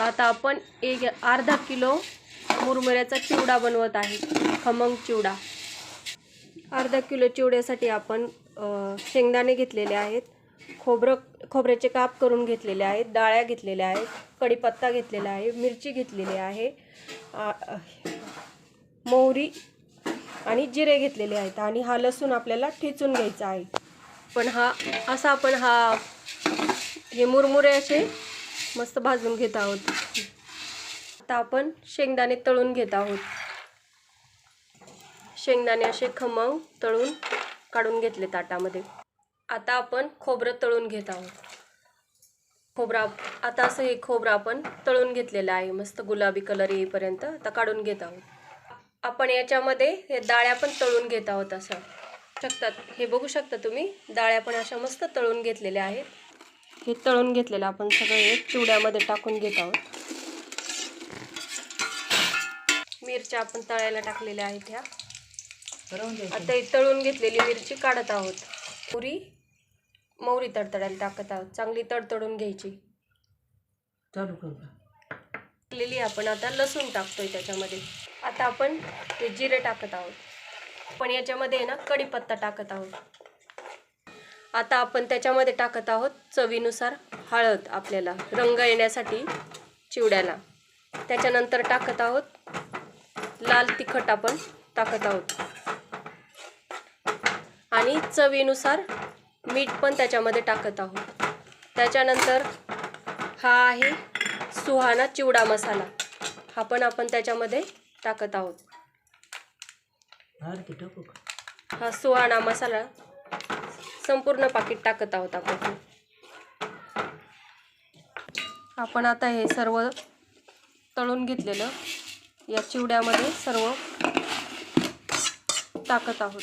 आता आपण एक अर्धा किलो मुरमुऱ्याचा चिवडा बनवत आहे, खमंग चिवडा। अर्धा किलो चिवड्यासाठी आपण शेंगदाणे घेतलेले आहेत, खोबऱ्याचे काप करून घेतलेले आहेत, डाळ्या घेतलेल्या आहेत, कढीपत्ता घेतलेला आहे, मिरची घेतलेली आहे, मोहरी आणि जिरे घेतलेले आहेत आणि हा लसूण आपल्याला ठेचून घ्यायचा आहे। पण आपण हे मुरमुरे असे मस्त भाजून घेत आहोत। आता आपण शेंगदाणे तळून घेत आहोत। शेंगदाणे असे खमंग तळून काढून घेतले ताटामध्ये। आता आपण खोबरं तळून घेत आहोत। आता असं हे खोबरं आपण तळून घेतलेलं आहे, मस्त गुलाबी कलर येईपर्यंत आता काढून घेत आहोत। आपण याच्यामध्ये हे डाळ्या पण तळून घेत आहोत। असं हे बघू शकता तुम्ही, डाळ्या पण अशा मस्त तळून घेतलेल्या आहेत। हे तळून घेतलेलं आपण सगळे चिवड्यामध्ये टाकून घेत आहोत। मिरच्या आपण तळायला टाकलेल्या आहेत ह्या। आता ही तळून घेतलेली मिरची काढत आहोत। मोहरी तडतडायला टाकत आहोत, चांगली तडतडून घ्यायची। चालू करू आपण आता लसूण टाकतोय त्याच्यामध्ये। आता आपण ते जिरे टाकत आहोत। पण याच्यामध्ये ना कढीपत्ता टाकत आहोत। आता आपण त्याच्यामध्ये टाकत आहोत चवीनुसार हळद, आपल्याला रंग येण्यासाठी चिवड्याला। त्याच्यानंतर टाकत आहोत लाल तिखट आपण टाकत आहोत आणि चवीनुसार मीठ पण त्याच्यामध्ये टाकत आहोत। त्याच्यानंतर हा आहे सुहाना चिवडा मसाला, हा पण आपण त्याच्यामध्ये टाकत आहोत। हा सुहाना मसाला संपूर्ण पाकिट टाकत आहोत आपण आता हे सर्व तळून घेतलेलं या चिवड्यामध्ये सर्व टाकत आहोत।